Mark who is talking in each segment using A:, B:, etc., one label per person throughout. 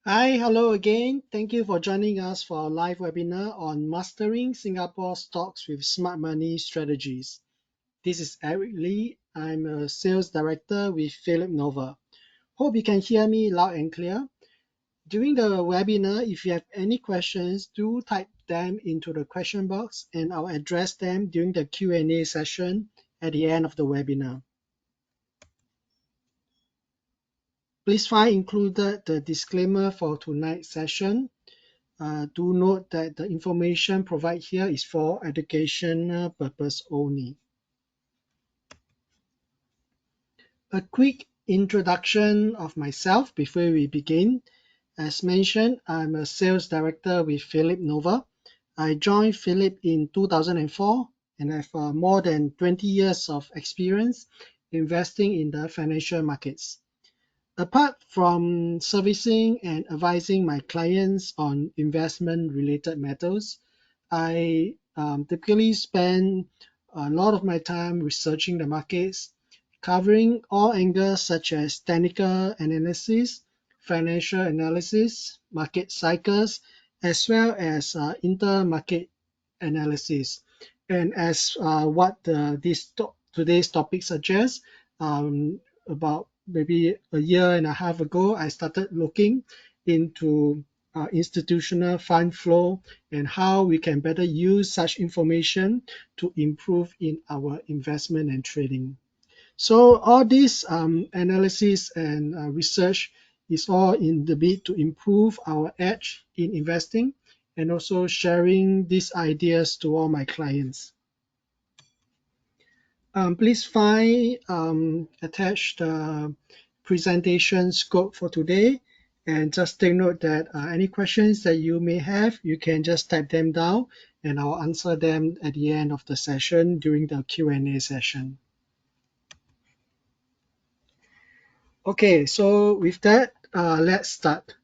A: Hi, hello again. Thank you for joining us for our live webinar on Mastering Singapore Stocks with Smart Money Strategies. This is Eric Lee. I'm a sales director with Philip Nova. Hope you can hear me loud and clear. During the webinar, if you have any questions, do type them into the question box and I'll address them during the Q&A session at the end of the webinar. Please find included the disclaimer for tonight's session. Do note that the information provided here is for educational purpose only. A quick introduction of myself before we begin. As mentioned, I'm a sales director with Philip Nova. I joined Philip in 2004 and have more than 20 years of experience investing in the financial markets. Apart from servicing and advising my clients on investment related matters, I typically spend a lot of my time researching the markets, covering all angles such as technical analysis, financial analysis, market cycles, as well as inter-market analysis. And as what today's topic suggests, about maybe a year and a half ago, I started looking into institutional fund flow and how we can better use such information to improve in our investment and trading. So all this analysis and research is all in the bid to improve our edge in investing and also sharing these ideas to all my clients. Please find attached the presentation scope for today, and just take note that any questions that you may have, you can just type them down and I'll answer them at the end of the session during the Q&A session. Okay, so with that, let's start.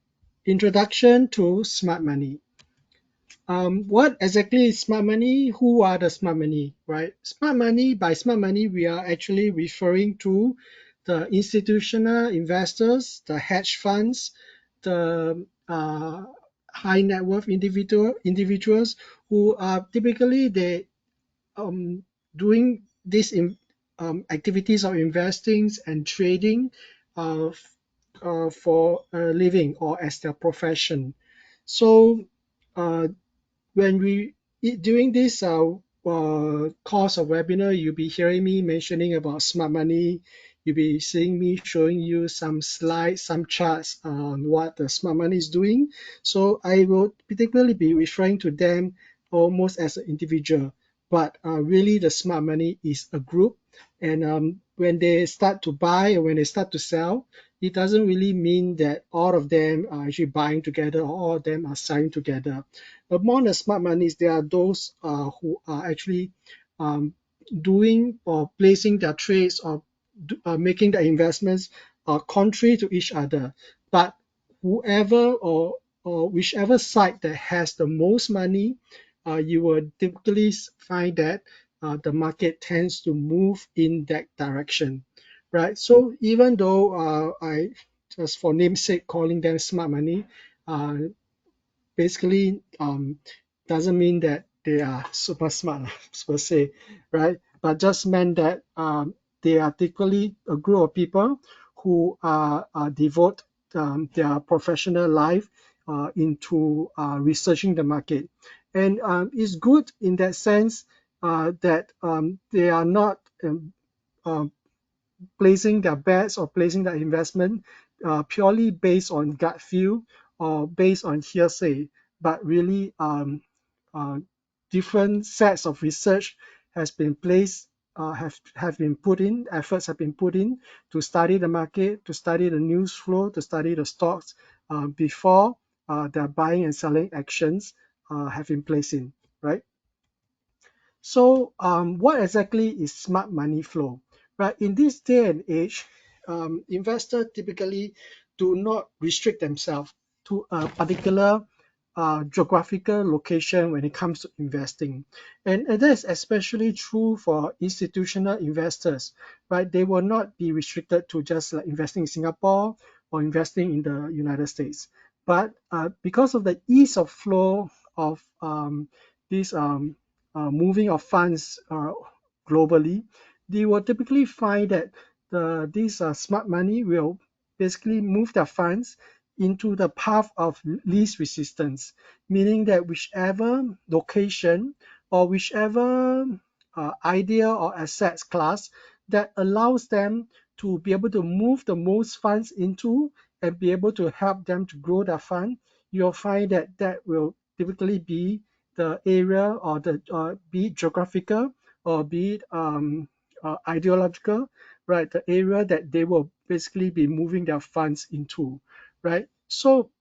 A: Introduction to smart money. What exactly is smart money? Who are the smart money, right? By smart money, we are actually referring to the institutional investors, the hedge funds, the high net worth individuals who are typically doing these activities of investing and trading uh, for a living or as their profession. So uh, when we during this course of webinar, you'll be hearing me mentioning about smart money. You'll be seeing me showing you some slides, some charts on what the smart money is doing. So I will particularly be referring to them almost as an individual, but really the smart money is a group. And when they start to buy or when they start to sell, it doesn't really mean that all of them are actually buying together or all of them are selling together. Among the smart monies, there are those who are actually um, doing or placing their trades or making their investments contrary to each other. But whoever or whichever side that has the most money, you will typically find that the market tends to move in that direction, right? So even though I just for namesake calling them smart money, uh, basically doesn't mean that they are super smart per se, right? But just meant that they are typically a group of people who devote their professional life into researching the market. And it's good in that sense that they are not uh, placing their bets or placing their investment purely based on gut feel or based on hearsay, but really uh, different sets of research has been placed, have been put in, efforts have been put in to study the market, to study the news flow, to study the stocks before their buying and selling actions have been placed in, right? So, what exactly is smart money flow? Right, in this day and age, investors typically do not restrict themselves to a particular geographical location when it comes to investing, and that is especially true for institutional investors. Right, they will not be restricted to just like investing in Singapore or investing in the United States. But because of the ease of flow of this moving of funds globally, they will typically find that these smart money will basically move their funds into the path of least resistance, meaning that whichever location or whichever idea or assets class that allows them to be able to move the most funds into and be able to help them to grow their fund, you'll find that that will typically be the area or the be it geographical or be it ideological, right? The area that they will basically be moving their funds into, right? So,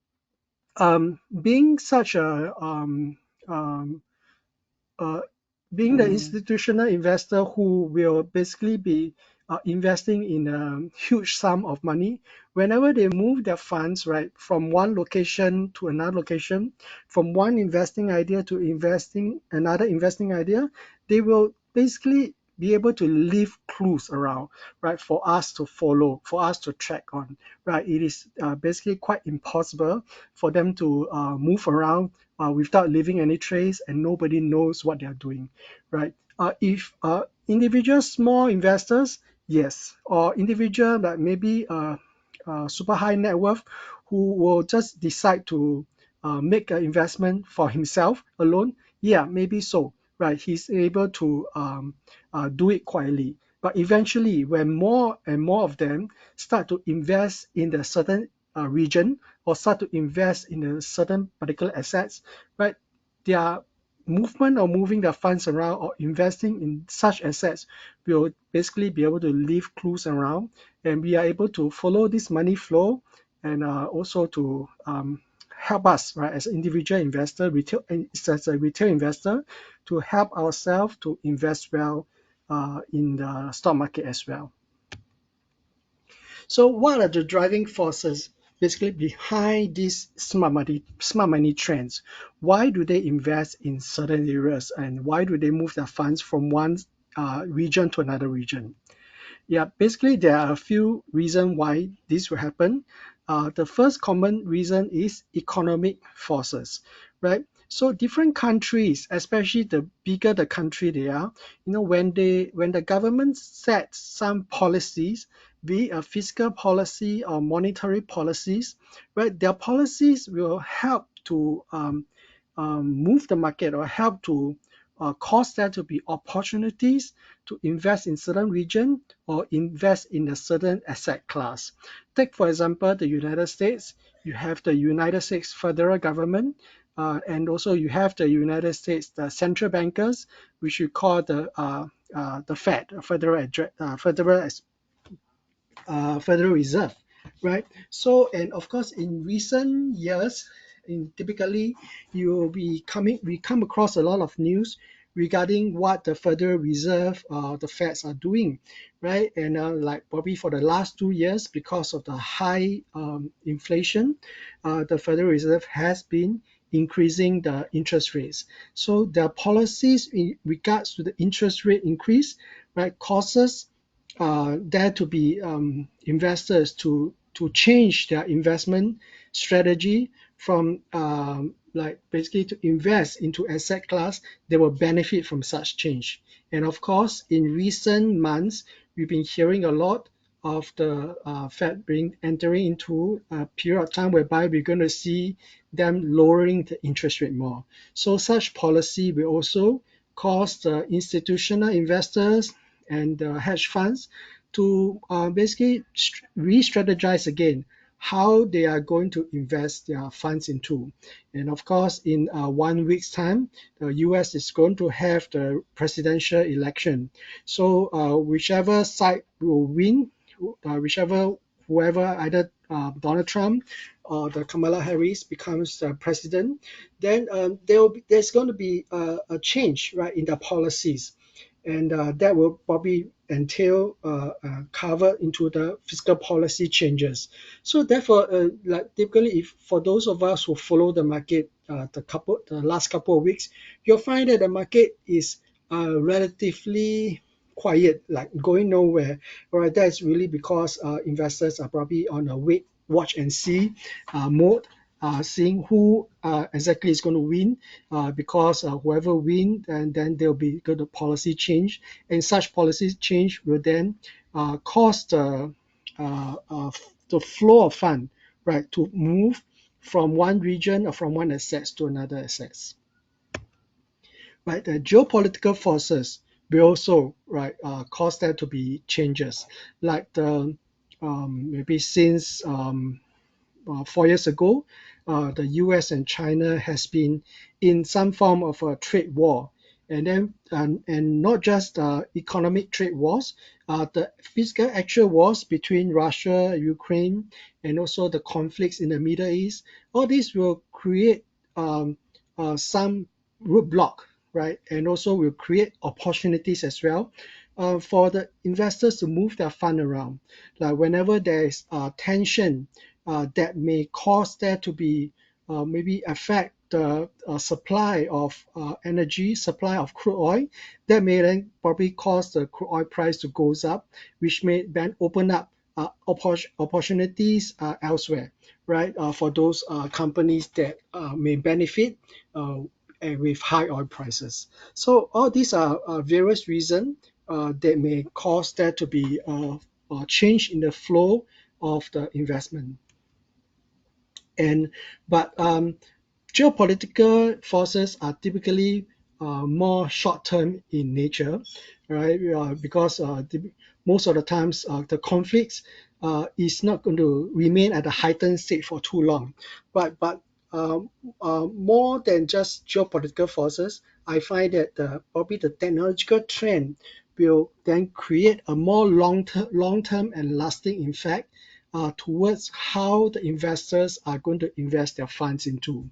A: being such a uh, being the institutional investor who will basically be investing in a huge sum of money, whenever they move their funds right from one location to another location, from one investing idea to investing another investing idea, they will basically be able to leave clues around, right, for us to follow, for us to track on, right? It is basically quite impossible for them to move around without leaving any trace, and nobody knows what they are doing, right? If individual small investors, yes, or individual that maybe super high net worth who will just decide to make an investment for himself alone, yeah, maybe so, right? He's able to do it quietly. But eventually, when more and more of them start to invest in the certain region or start to invest in a certain particular assets, right? Their movement or moving their funds around or investing in such assets will basically be able to leave clues around, and we are able to follow this money flow and also to help us, right, as an individual investor, retail as a retail investor, to help ourselves to invest well in the stock market as well. So what are the driving forces basically behind these smart money trends? Why do they invest in certain areas, and why do they move their funds from one region to another region? Yeah, basically there are a few reasons why this will happen. The first common reason is economic forces, right? So different countries, especially the bigger the country they are, when the government sets some policies, be it a fiscal policy or monetary policies, right? Their policies will help to move the market or help to cause there to be opportunities to invest in certain region or invest in a certain asset class. Take for example the United States. You have the United States federal government, and also you have the United States the central bankers, which you call the Fed, Federal Reserve, right? So, and of course, in recent years, typically we come across a lot of news regarding what the Federal Reserve, the Feds are doing, right? And like probably for the last 2 years, because of the high inflation, the Federal Reserve has been increasing the interest rates. So their policies in regards to the interest rate increase, right, causes there to be investors to change their investment strategy from like basically to invest into asset class that will benefit from such change. And of course, in recent months, we've been hearing a lot of the Fed being entering into a period of time whereby we're going to see them lowering the interest rate more. So such policy will also cause the institutional investors and hedge funds to basically re-strategize again how they are going to invest their funds into. And of course, in 1 week's time, the US is going to have the presidential election. So whichever side will win, whichever whoever either Donald Trump or the Kamala Harris becomes the president, then there's going to be a change, right, in the policies, and that will probably entail cover into the fiscal policy changes. So therefore, like typically, if for those of us who follow the market, the last couple of weeks, you'll find that the market is relatively quiet, like going nowhere. All right, that's really because investors are probably on a wait, watch, and see mode. seeing who exactly is going to win, because whoever win, and then there'll be good policy change, and such policy change will then cause the flow of fund, right, to move from one region or from one assets to another assets. Right, the geopolitical forces will also, right, cause there to be changes, like the maybe since 4 years ago, the US and China has been in some form of a trade war, and then and not just economic trade wars, the physical actual wars between Russia, Ukraine, and also the conflicts in the Middle East. All these will create some roadblock, right, and also will create opportunities as well for the investors to move their fund around. Like whenever there is tension that may cause there to be maybe affect the supply of energy, supply of crude oil, that may then probably cause the crude oil price to goes up, which may then open up opportunities elsewhere, right, for those companies that may benefit and with high oil prices. So all these are various reasons that may cause there to be a change in the flow of the investment. And but geopolitical forces are typically more short-term in nature, right? Because most of the times the conflicts is not going to remain at a heightened state for too long. But more than just geopolitical forces, I find that probably the technological trend will then create a more long-term and lasting effect towards how the investors are going to invest their funds into.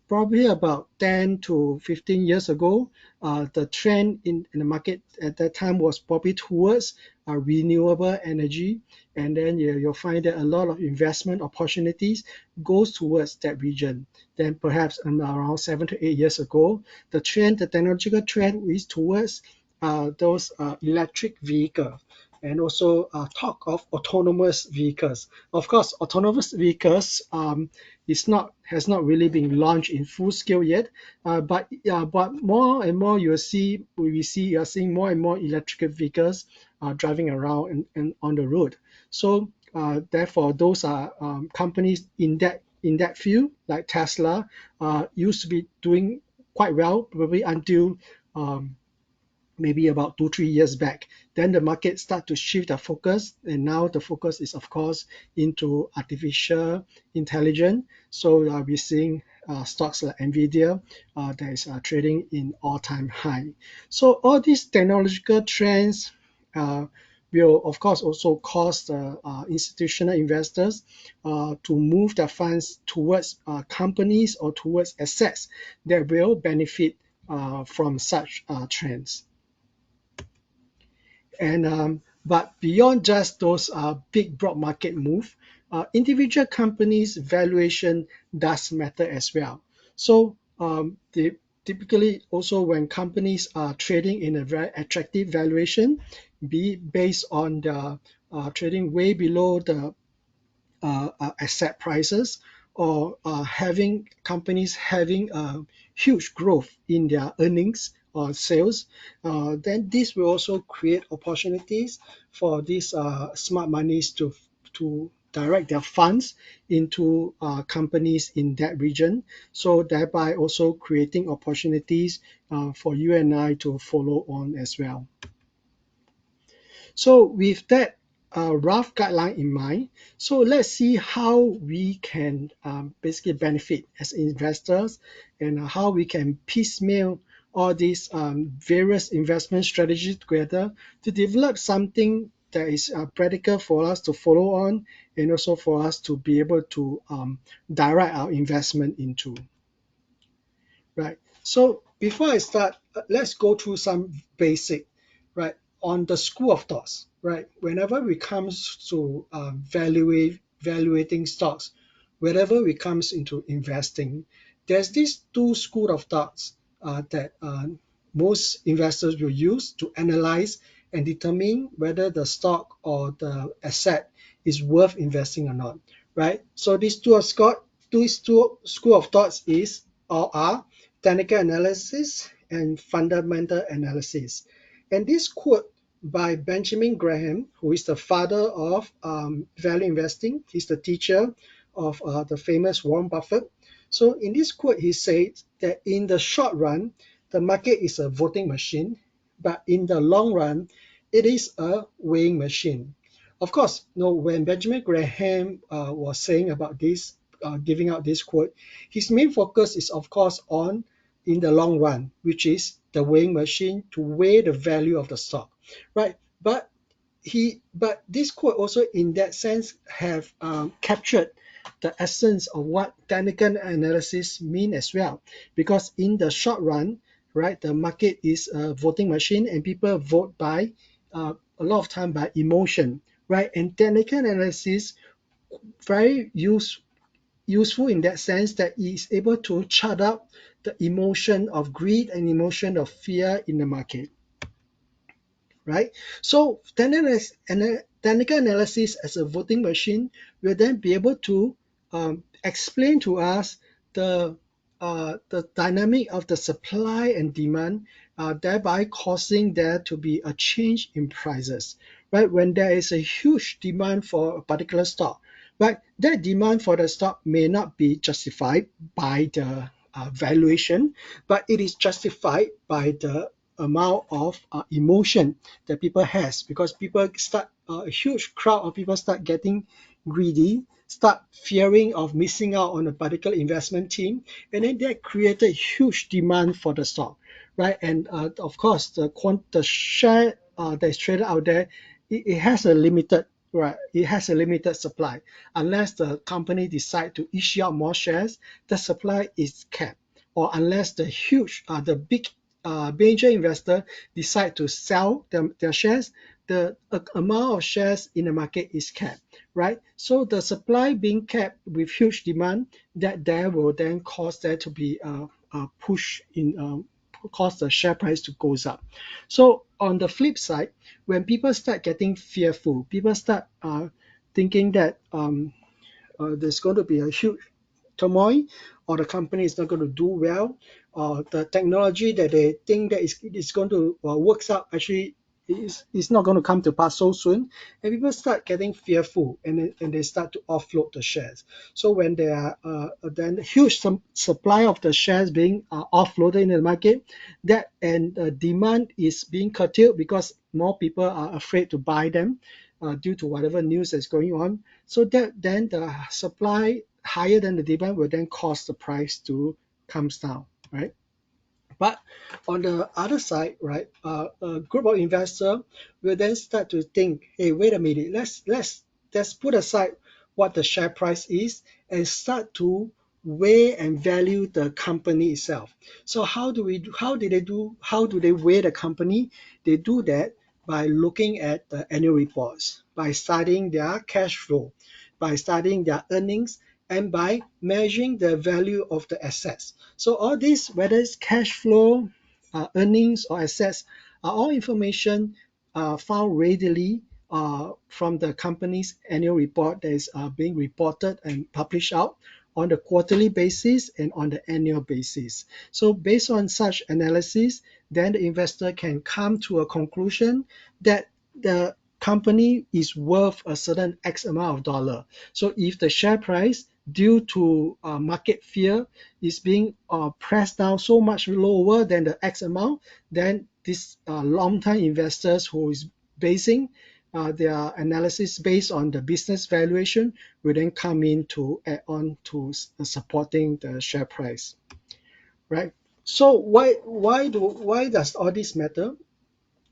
A: Probably about 10 to 15 years ago, the trend in the market at that time was probably towards renewable energy, and then you'll find that a lot of investment opportunities goes towards that region. Then perhaps around 7 to 8 years ago, the technological trend is towards those electric vehicles, and also talk of autonomous vehicles. Of course, autonomous vehicles is not has not really been launched in full scale yet, but more and more you are seeing more and more electric vehicles driving around and on the road. So therefore, those are companies in that field, like Tesla, used to be doing quite well, probably until maybe about 2 3 years back. Then the market start to shift the focus, and now the focus is of course into artificial intelligence. So we're seeing stocks like Nvidia that is trading in all-time high. So all these technological trends will of course also cause the institutional investors to move their funds towards companies or towards assets that will benefit from such trends. And but beyond just those big broad market move, individual companies' valuation does matter as well. So they typically also when companies are trading in a very attractive valuation, be it based on the trading way below the asset prices, or having companies having huge growth in their earnings or sales, then this will also create opportunities for these smart monies to direct their funds into companies in that region, so thereby also creating opportunities for you and I to follow on as well. So with that rough guideline in mind, so let's see how we can basically benefit as investors, and how we can piecemeal all these various investment strategies together to develop something that is practical for us to follow on, and also for us to be able to direct our investment into. Right. So before I start, let's go through some basic, right, on the school of thoughts, right. Whenever it comes to valuating stocks, whenever it comes into investing, there's these two school of thoughts that most investors will use to analyze and determine whether the stock or the asset is worth investing or not, right. So these two are Scott. two school of thoughts is or are technical analysis and fundamental analysis. And this quote by Benjamin Graham, who is the father of value investing, he's the teacher of the famous Warren Buffett. So in this quote, he says that in the short run, the market is a voting machine, but in the long run, it is a weighing machine. Of course, when Benjamin Graham was saying about this, giving out this quote, his main focus is, of course, on in the long run, which is the weighing machine to weigh the value of the stock, right? But this quote also, in that sense, have captured the essence of what technical analysis mean as well, because in the short run, right, the market is a voting machine, and people vote by a lot of time by emotion, right? And technical analysis very useful in that sense that it is able to chart out the emotion of greed and emotion of fear in the market, right? So technical analysis as a voting machine will then be able to explain to us the dynamic of the supply and demand, thereby causing there to be a change in prices, right? When there is a huge demand for a particular stock, right, that demand for the stock may not be justified by the valuation, but it is justified by the amount of emotion that people has, because people start a huge crowd of people start getting greedy, start fearing of missing out on a particular investment team, and then that created huge demand for the stock, right? And of course the share that is traded out there, it has a limited, right, it has a limited supply. Unless the company decide to issue out more shares, the supply is capped, or unless the big major investor decide to sell their shares, the amount of shares in the market is capped, right? So the supply being capped with huge demand, that there will then cause there to be a push in cause the share price to goes up. So on the flip side, when people start getting fearful, people start thinking that there's going to be a huge turmoil, or the company is not going to do well, or the technology that they think that is going to works out actually is not going to come to pass so soon, and people start getting fearful, and they start to offload the shares. So when there are then huge supply of the shares being offloaded in the market, that and demand is being curtailed because more people are afraid to buy them due to whatever news that's going on. So that then the supply higher than the demand will then cause the price to comes down, right? But on the other side, right, a group of investors will then start to think, hey, wait a minute, let's put aside what the share price is and start to weigh and value the company itself. So how do they weigh the company? They do that by looking at the annual reports, by studying their cash flow, by studying their earnings, and by measuring the value of the assets. So all this, whether it's cash flow, earnings, or assets, are all information found readily from the company's annual report that is being reported and published out on the quarterly basis and on the annual basis. So based on such analysis, then the investor can come to a conclusion that the company is worth a certain X amount of dollar. So if the share price, due to market fear, is being pressed down so much lower than the X amount, then this long-term investors who is basing their analysis based on the business valuation will then come in to add on to supporting the share price, right? So why does all this matter?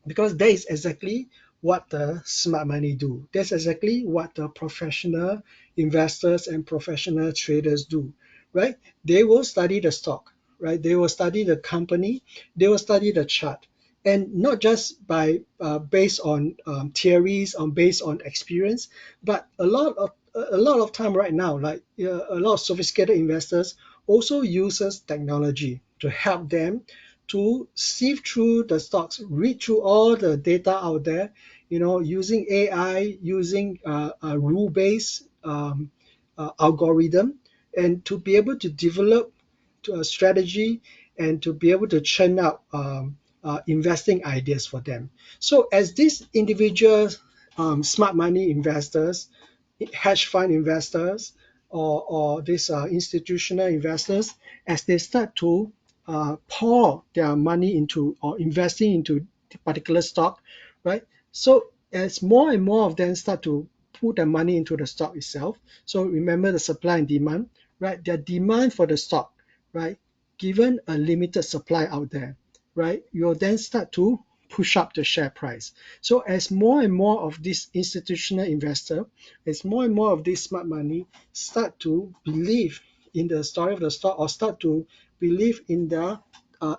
A: Because that is exactly what the smart money do. That's exactly what the professional investors and professional traders do, right? They will study the stock, right? They will study the company, they will study the chart, and not just by based on theories, on based on experience, but a lot of time right now, like a lot of sophisticated investors also uses technology to help them to sieve through the stocks, read through all the data out there, using AI, using a rule-based algorithm, and to be able to develop to a strategy and to be able to churn out investing ideas for them. So as these individual smart money investors, hedge fund investors, or these institutional investors, as they start to pour their money into or investing into the particular stock, right? So as more and more of them start to put their money into the stock itself, so remember the supply and demand, right? Their demand for the stock, right? Given a limited supply out there, right? You'll then start to push up the share price. So as more and more of this institutional investor, as more and more of this smart money start to believe in the story of the stock or start to believe in the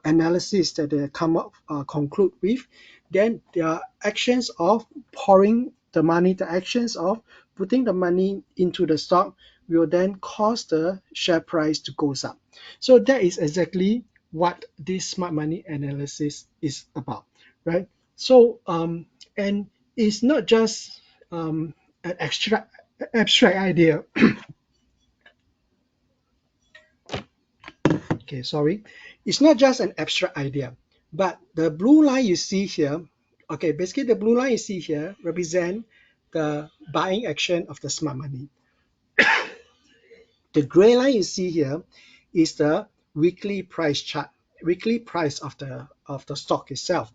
A: analysis that they come up conclude with, then their actions of pouring the money, the actions of putting the money into the stock will then cause the share price to goes up. So that is exactly what this smart money analysis is about, right? So and it's not just an abstract idea. Okay, sorry. It's not just an abstract idea, but the blue line you see here, okay, basically the blue line you see here represent the buying action of the smart money. The gray line you see here is the weekly price chart, weekly price of the stock itself.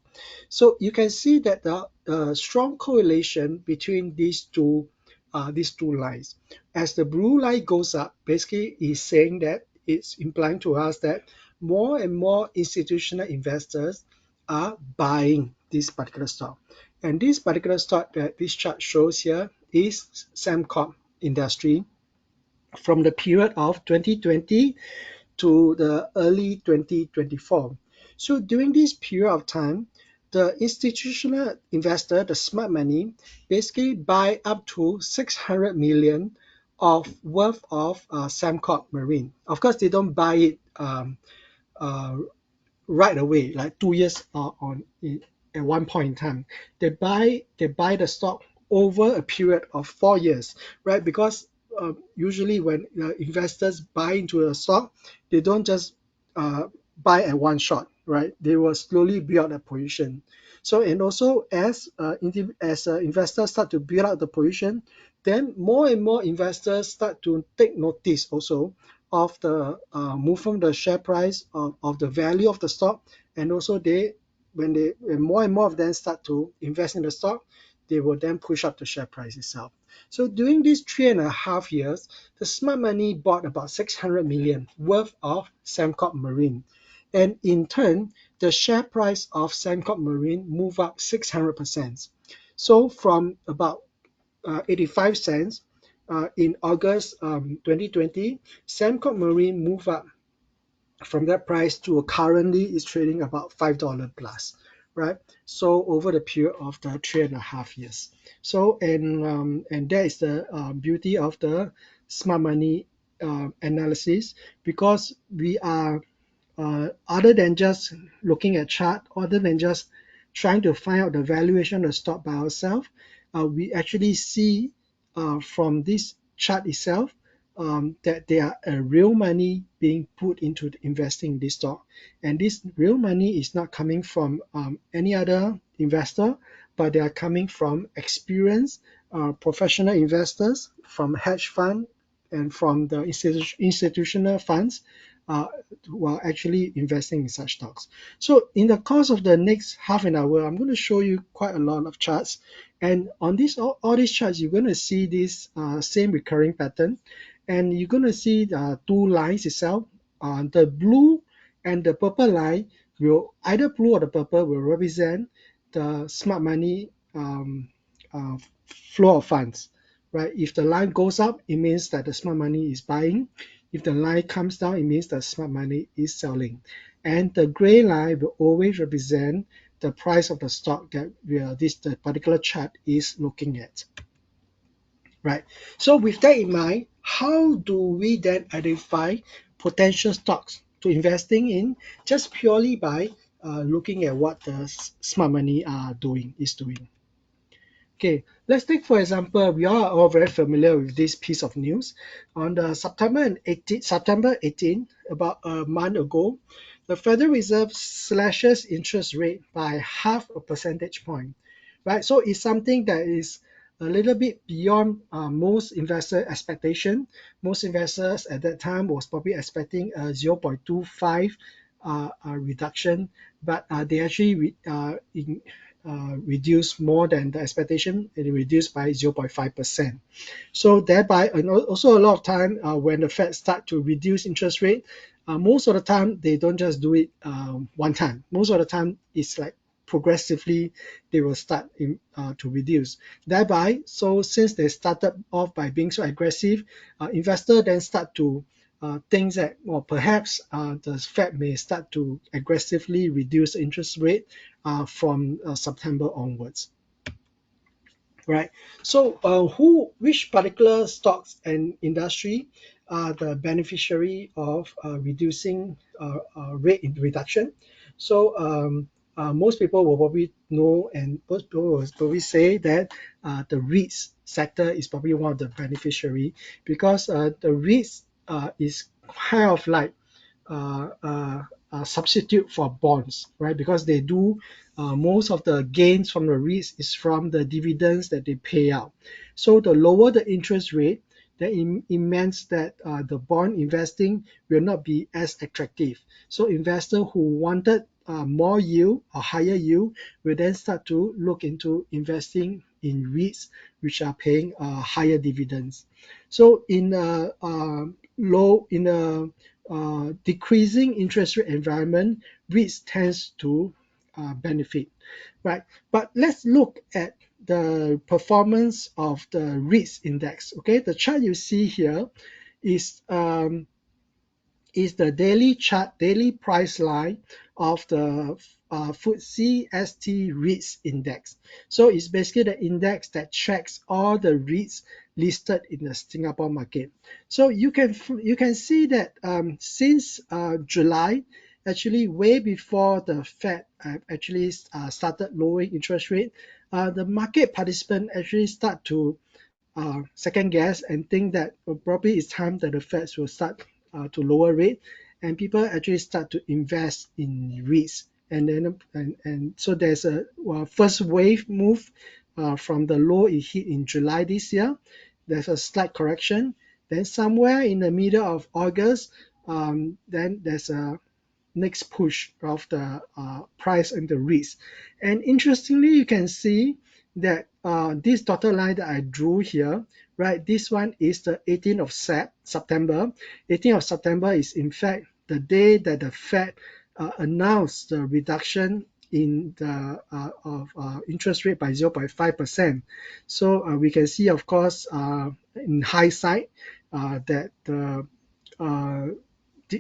A: So you can see that the strong correlation between these two lines. As the blue line goes up, basically is saying that it's implying to us that more and more institutional investors are buying this particular stock. And this particular stock that this chart shows here is Samcorp Industry from the period of 2020 to the early 2024. So during this period of time, the institutional investor, the smart money, basically buy up to 600 million of worth of Samcorp Marine. Of course, they don't buy it uh, right away, like 2 years at one point in time. They buy the stock over a period of 4 years, right? Because usually when investors buy into a stock, they don't just uh, buy at one shot, right? They will slowly build up a position. So and also as investors start to build up the position, then more and more investors start to take notice also of the movement of the share price of the value of the stock, and also when more and more of them start to invest in the stock, they will then push up the share price itself. So during these 3.5 years, the smart money bought about 600 million worth of Samcorp Marine, and in turn the share price of Samcorp Marine moved up 600%. So from about 85 cents in August 2020, Samcorp Marine moved up from that price to currently is trading about $5 plus, right? So over the period of the 3.5 years. So and that is the beauty of the smart money analysis, because we are other than just looking at chart, other than just trying to find out the valuation of the stock by ourselves, we actually see from this chart itself that there are real money being put into investing in this stock. And this real money is not coming from any other investor, but they are coming from experienced professional investors, from hedge fund and from the institutional funds uh, who are actually investing in such stocks. So in the course of the next half an hour, I'm going to show you quite a lot of charts. And on all these charts, you're going to see this same recurring pattern. And you're going to see the two lines itself. The blue and the purple line will, either blue or the purple will represent the smart money uh, flow of funds, right? If the line goes up, it means that the smart money is buying. If the line comes down, it means that smart money is selling. And the gray line will always represent the price of the stock that the particular chart is looking at, right? So with that in mind, how do we then identify potential stocks to investing in, just purely by looking at what the smart money is doing? Okay, let's take for example, we are all very familiar with this piece of news. On the September 18, about a month ago, the Federal Reserve slashes interest rate by half a percentage point, right? So it's something that is a little bit beyond most investor expectation. Most investors at that time was probably expecting a 0.25 reduction, but they actually reduced more than the expectation. It reduced by 0.5%. So thereby, and also a lot of time when the Fed start to reduce interest rate, most of the time they don't just do it one time. Most of the time it's like progressively they will start to reduce. Thereby, so since they started off by being so aggressive, investor then start to think that well perhaps the Fed may start to aggressively reduce interest rate from September onwards. Right. So, which particular stocks and industry are the beneficiary of reducing rate in reduction? So, most people will probably know, and most people will probably say that the REITs sector is probably one of the beneficiary because the REITs is kind of like substitute for bonds, right? Because they do most of the gains from the REITs is from the dividends that they pay out. So the lower the interest rate, then it means that the bond investing will not be as attractive. So investors who wanted more yield or higher yield will then start to look into investing in REITs, which are paying higher dividends. So in a decreasing interest rate environment, REITs tends to benefit, right? But let's look at the performance of the REITs index. Okay, the chart you see here is the daily chart, daily price line of the FTSE ST REITs index. So it's basically the index that tracks all the REITs listed in the Singapore market. So you can see that since July, actually way before the Fed actually started lowering interest rate, the market participant actually start to second guess and think that probably it's time that the Feds will start to lower rate, and people actually start to invest in REITs. And then and so there's a first wave move from the low it hit in July this year. There's a slight correction. Then somewhere in the middle of August, then there's a next push of the price and the risk. And interestingly, you can see that this dotted line that I drew here, right? This one is the 18th of September. 18th of September is in fact the day that the Fed announced the reduction in the interest rate by 0.5%. So we can see, of course, in hindsight, that the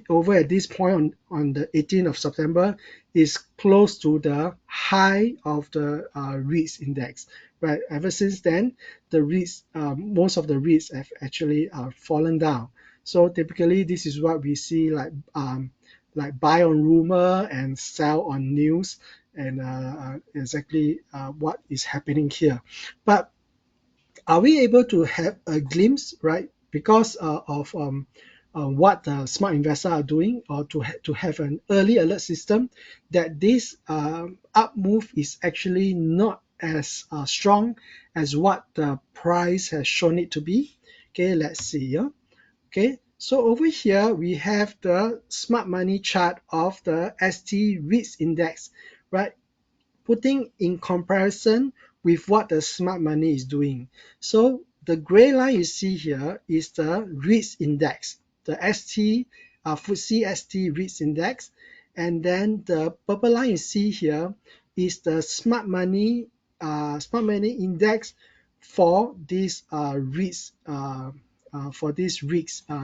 A: over at this point on the 18th of September is close to the high of the REITs index. Right. Ever since then, the REITs, most of the REITs have actually fallen down. So typically, this is what we see like buy on rumor and sell on news, and exactly what is happening here. But are we able to have a glimpse, right? Because of what the smart investors are doing, or to have an early alert system that this up move is actually not as strong as what the price has shown it to be. Okay, let's see here. Okay, so over here we have the smart money chart of the ST REITs index, right? Putting in comparison with what the smart money is doing. So the gray line you see here is the REITs index, the FTSE ST REITs index, and then the purple line you see here is the smart money index for this REITs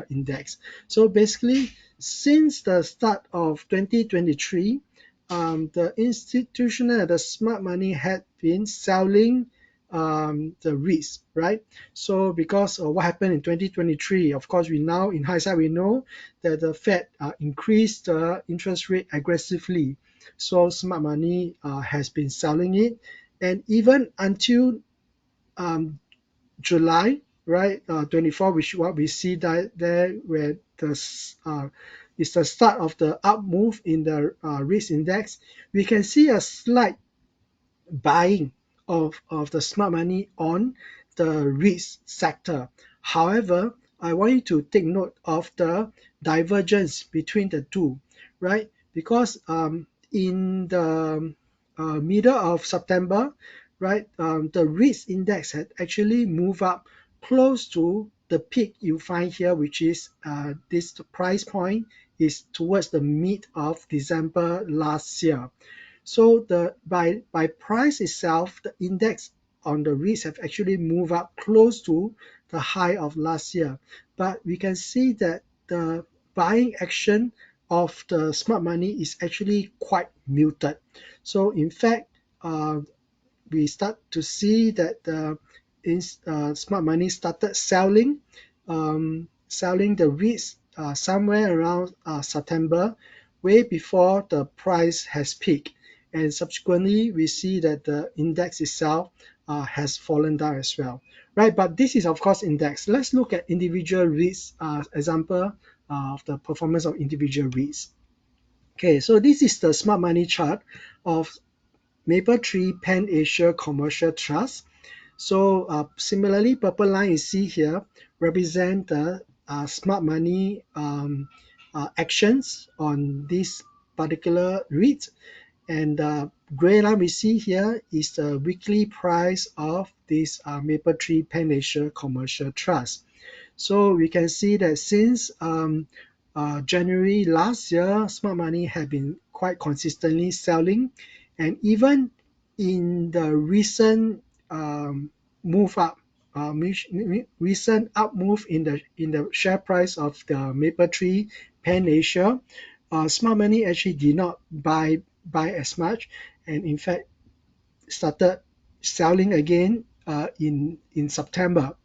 A: index. So basically, since the start of 2023, the smart money had been selling the REITs, right? So because of what happened in 2023, of course, we now, in hindsight, we know that the Fed increased the interest rate aggressively. So smart money has been selling it. And even until um, July, right, 24, which what we see that there where is the start of the up move in the risk index. We can see a slight buying of the smart money on the REITs sector. However, I want you to take note of the divergence between the two, right? Because in the middle of September, right, the REITs index had actually moved up close to the peak you find here, which is this price point is towards the mid of December last year. So the by price itself, the index on the REITs have actually moved up close to the high of last year. But we can see that the buying action of the smart money is actually quite muted. So in fact, we start to see that the smart money started selling the REITs somewhere around September, way before the price has peaked. And subsequently, we see that the index itself has fallen down as well, right? But this is of course index. Let's look at individual REITs example of the performance of individual REITs. Okay, so this is the smart money chart of Mapletree Pan Asia Commercial Trust. So similarly, purple line you see here represent the smart money actions on this particular REIT, and the gray line we see here is the weekly price of this Mapletree Pan Asia Commercial Trust. So we can see that since January last year, smart money have been quite consistently selling, and even in the recent move up, recent up move in the share price of the Mapletree Pan Asia, smart money actually did not buy as much, and in fact started selling again in September,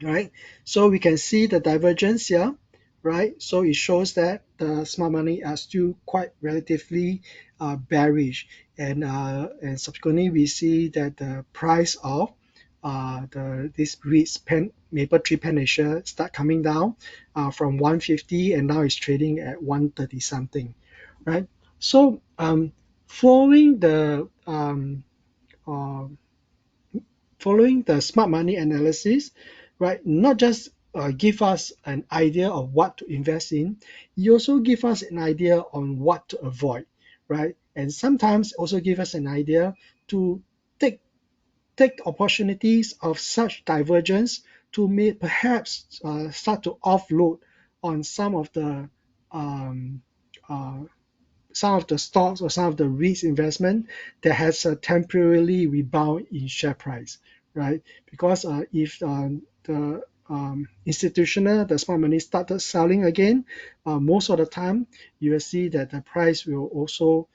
A: right? So we can see the divergence here, right? So it shows that the smart money are still quite relatively bearish, and subsequently we see that the price of this REITs Mapletree Pan Asia start coming down from 150, and now it's trading at 130 something, right? So following the uh, following the smart money analysis, right, not just give us an idea of what to invest in, you also give us an idea on what to avoid, right? And sometimes also give us an idea to take take opportunities of such divergence to perhaps start to offload on um, uh, some of the stocks or some of the REITs investment that has a temporarily rebound in share price, right? Because if the the smart money started selling again, most of the time you will see that the price will also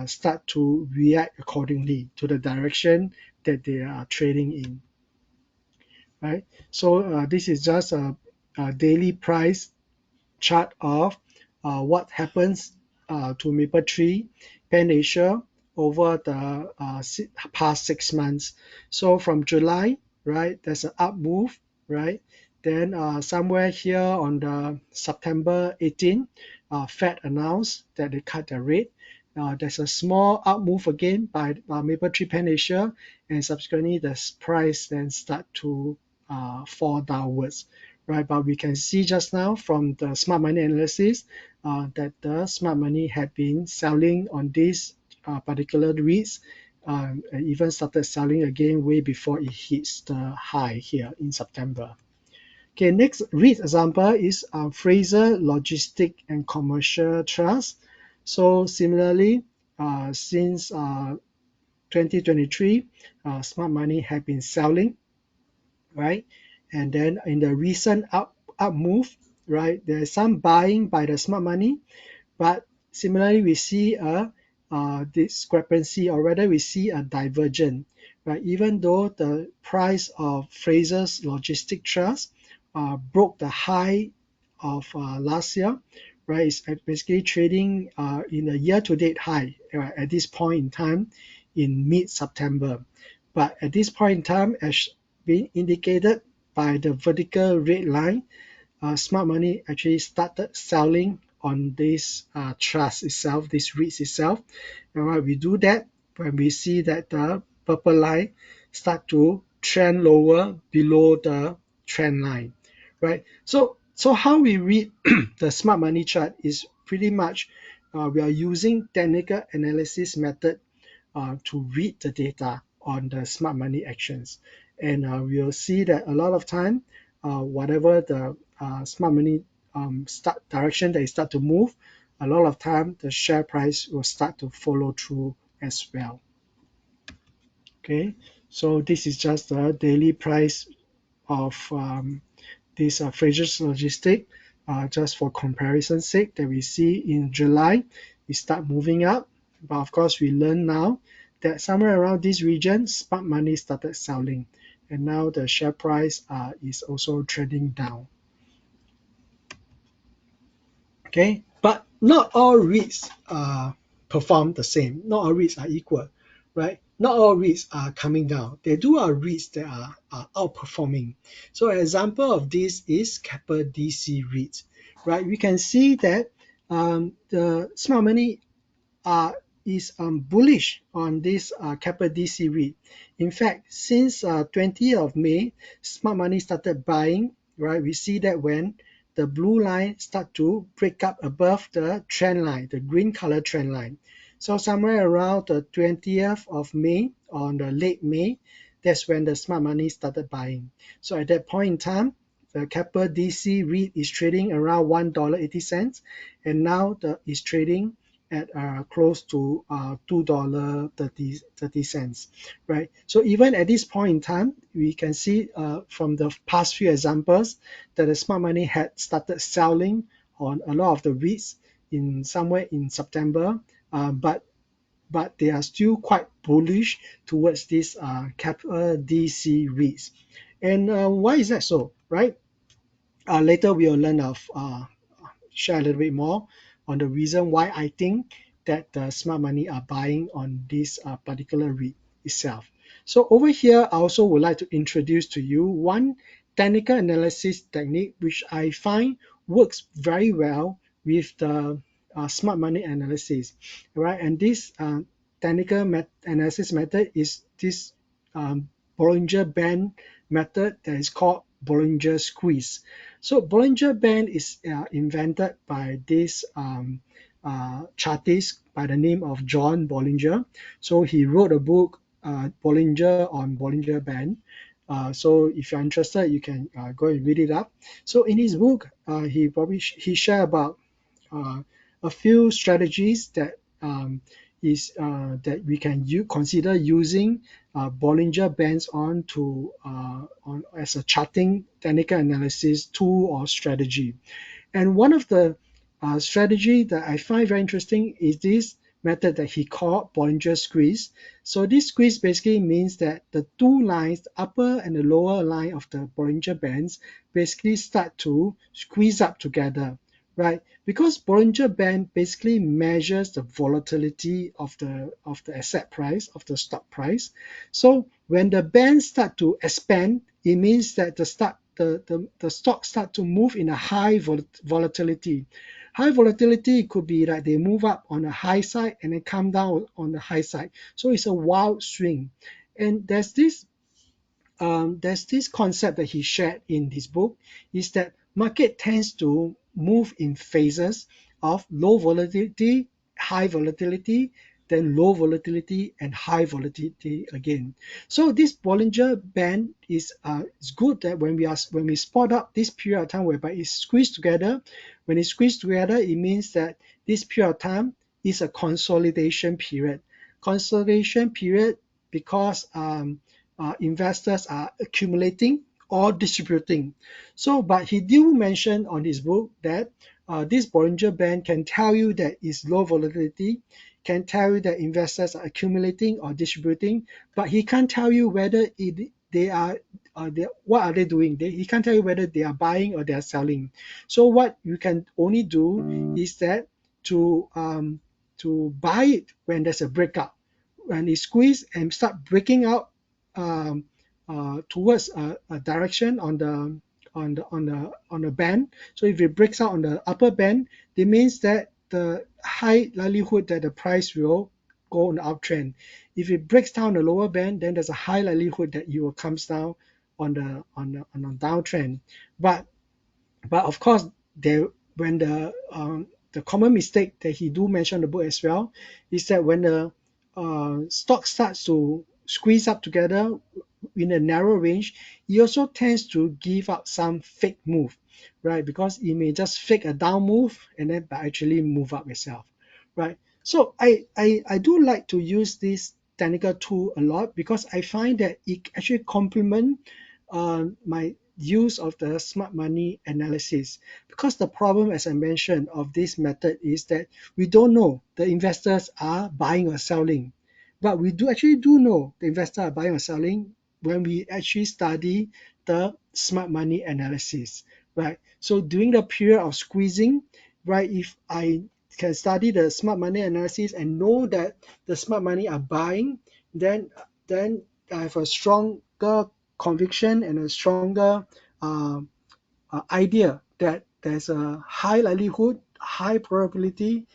A: start to react accordingly to the direction that they are trading in, right? So this is just a daily price chart of what happens to Mapletree Pan Asia over the past 6 months. So from July, right, there's an up move, right? Then somewhere here on the September 18, Fed announced that they cut the rate. There's a small up move again by Mapletree Pan Asia, and subsequently the price then start to fall downwards, right? But we can see just now from the smart money analysis that the smart money had been selling on this particular REITs, and even started selling again way before it hits the high here in September. Okay, next REIT example is Fraser Logistic and Commercial Trust. So similarly, since 2023, smart money have been selling, right? And then in the recent up move, right, there's some buying by the smart money, but similarly we see a discrepancy, or rather we see a divergence, right? Even though the price of Fraser's Logistic Trust broke the high of last year, right? It's basically trading in a year-to-date high at this point in time in mid-September. But at this point in time, as being indicated by the vertical red line, smart money actually started selling on this trust itself, this REITs itself. And why we do that, when we see that the purple line start to trend lower below the trend line, right? So how we read the smart money chart is pretty much we are using technical analysis method to read the data on the smart money actions. And we'll see that a lot of time, whatever the smart money start direction they start to move, a lot of time the share price will start to follow through as well. Okay, so this is just the daily price of this Frasers Logistic, just for comparison sake, that we see in July, we start moving up. But of course, we learn now that somewhere around this region, smart money started selling. And now the share price is also trending down. Okay, but not all REITs perform the same. Not all REITs are equal, right? Not all REITs are coming down. There do are REITs that are outperforming. So an example of this is Kappa DC REIT, right? We can see that the smart money is bullish on this Kappa DC REIT. In fact, since 20th of May, smart money started buying, right? We see that when the blue line start to break up above the trend line, the green color trend line. So somewhere around the 20th of May, on the late May, that's when the smart money started buying. So at that point in time, the Kappa DC REIT is trading around $1.80, and now is trading at close to $2.30, right? So even at this point in time, we can see from the past few examples that the smart money had started selling on a lot of the REITs in somewhere in September, but they are still quite bullish towards this Kappa DC REITs. And why is that so, right? Later we will learn of share a little bit more on the reason why I think that the smart money are buying on this particular REIT itself. So over here, I also would like to introduce to you one technical analysis technique which I find works very well with the smart money analysis, right? And this technical analysis method is this Bollinger Band method that is called Bollinger Squeeze. So Bollinger Band is invented by this chartist by the name of John Bollinger. So he wrote a book, Bollinger on Bollinger Band. So if you're interested, you can go and read it up. So in his book, he shared about uh, a few strategies that we can consider using Bollinger Bands on as a charting technical analysis tool or strategy. And one of the strategy that I find very interesting is this method that he called Bollinger Squeeze. So this squeeze basically means that the two lines, the upper and the lower line of the Bollinger Bands, basically start to squeeze up together, right? Because Bollinger Band basically measures the volatility of the asset price, of the stock price. So when the bands start to expand, it means that the stock start to move in a high volatility. High volatility could be like they move up on the high side and then come down on the high side. So it's a wild swing. And there's this concept that he shared in his book, is that market tends to move in phases of low volatility, high volatility, then low volatility and high volatility again. So this Bollinger Band is good that when we spot up this period of time whereby it's squeezed together. When it's squeezed together, it means that this period of time is a consolidation period. Consolidation period because investors are accumulating or distributing. So, but he do mention on his book that this Bollinger Band can tell you that it's low volatility, can tell you that investors are accumulating or distributing, but he can't tell you whether what are they doing. He can't tell you whether they are buying or they are selling. So what you can only do is that to buy it when there's a breakout, when it squeeze and start breaking out um, towards a direction on the band. So if it breaks out on the upper band, it means that the high likelihood that the price will go on the uptrend. If it breaks down the lower band, then there's a high likelihood that it will comes down on the downtrend. But of course, there when the common mistake that he do mention in the book as well is that when the stock starts to squeeze up together in a narrow range, he also tends to give out some fake move, right? Because he may just fake a down move and then but actually move up itself, right? So I do like to use this technical tool a lot because I find that it actually complement my use of the smart money analysis. Because the problem, as I mentioned, of this method is that we don't know the investors are buying or selling, but we do actually do know the investors are buying or selling when we actually study the smart money analysis, right? So during the period of squeezing, right, if I can study the smart money analysis and know that the smart money are buying, then I have a stronger conviction and a stronger uh, idea that there's a high likelihood, high probability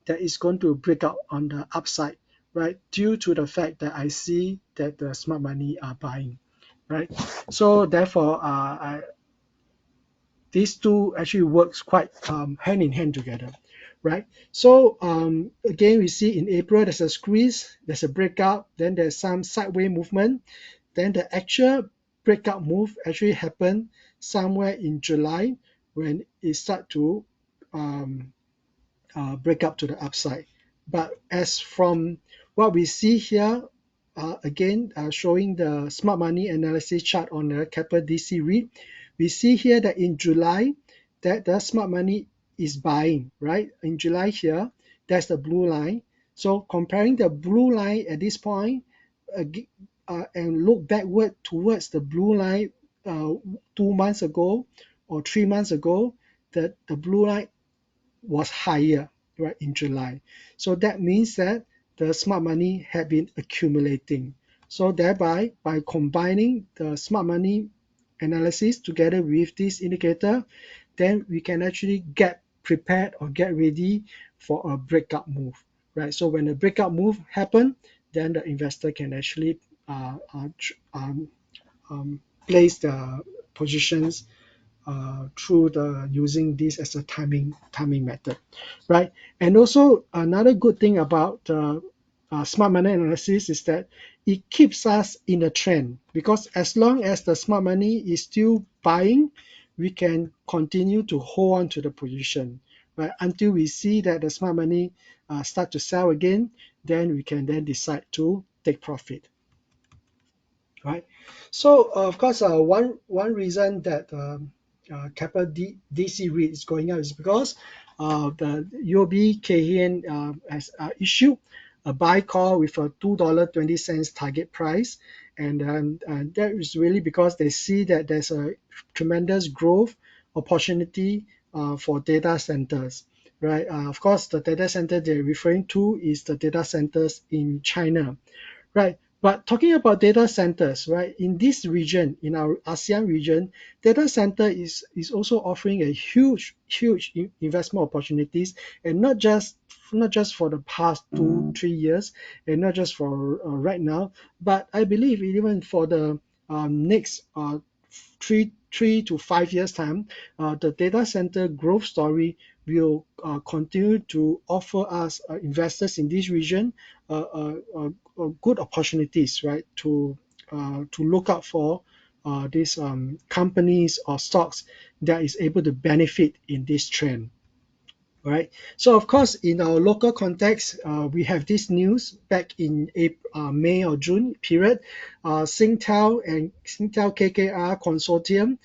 A: that it's going to break out on the upside, right? Due to the fact that I see that the smart money are buying, right? So therefore, these two actually works quite hand in hand together, right? So again, we see in April there's a squeeze, there's a breakout, then there's some sideways movement, then the actual breakout move actually happened somewhere in July when it start to um, break up to the upside. But as from what we see here, again showing the smart money analysis chart on the Capital DC REIT, we see here that in July that the smart money is buying, right? In July here, that's the blue line. So comparing the blue line at this point and look backward towards the blue line uh, 2 months ago or 3 months ago, that the blue line was higher, right, in July. So that means that the smart money had been accumulating. So thereby, by combining the smart money analysis together with this indicator, then we can actually get prepared or get ready for a breakout move, right? So when the breakout move happen, then the investor can actually place the positions through the using this as a timing method, right? And also another good thing about smart money analysis is that it keeps us in a trend because as long as the smart money is still buying, we can continue to hold on to the position, right? Until we see that the smart money start to sell again, then we can then decide to take profit, right? So of course, one reason that Capital DC REIT is going up is because the UOB Kay Hian has issued a buy call with a $2.20 target price, and that is really because they see that there's a tremendous growth opportunity for data centers. Right, of course, the data center they're referring to is the data centers in China. Right. But talking about data centers, right, in this region, in our ASEAN region, data center is also offering a huge investment opportunities, and not just for the past 2 3 years, and not just for right now, but I believe even for the next 3 to 5 years time, the data center growth story will continue to offer us investors in this region good opportunities, right, to look out for these companies or stocks that is able to benefit in this trend. Right. So of course, in our local context, we have this news back in May or June period. Singtel KKR consortium,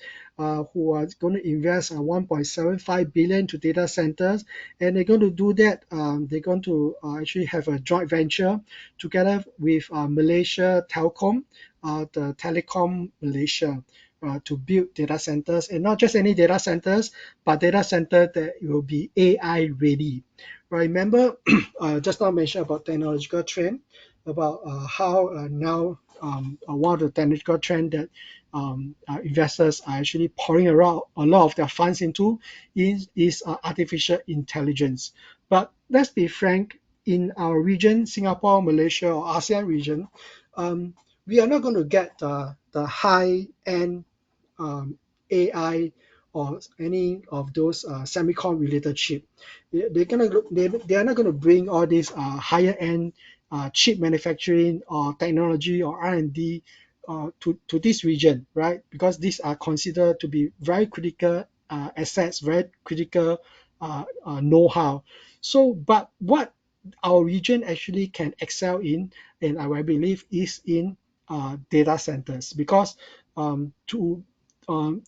A: who are going to invest 1.75 billion to data centers, and they're going to do that. They're going to actually have a joint venture together with Malaysia Telkom, the Telecom Malaysia. To build data centers, and not just any data centers, but data center that will be AI ready. Remember, just now I mentioned about technological trend. about how now one of the technical trend that investors are actually pouring around a lot of their funds into is artificial intelligence. But let's be frank, in our region, Singapore, Malaysia, or ASEAN region, um, we are not going to get the high-end um, AI or any of those semicon related chip. They are not going to bring all these higher end chip manufacturing or technology or R&D to this region, right? Because these are considered to be very critical assets, very critical know-how. So, but what our region actually can excel in, and I believe, is in data centers, because um, to um,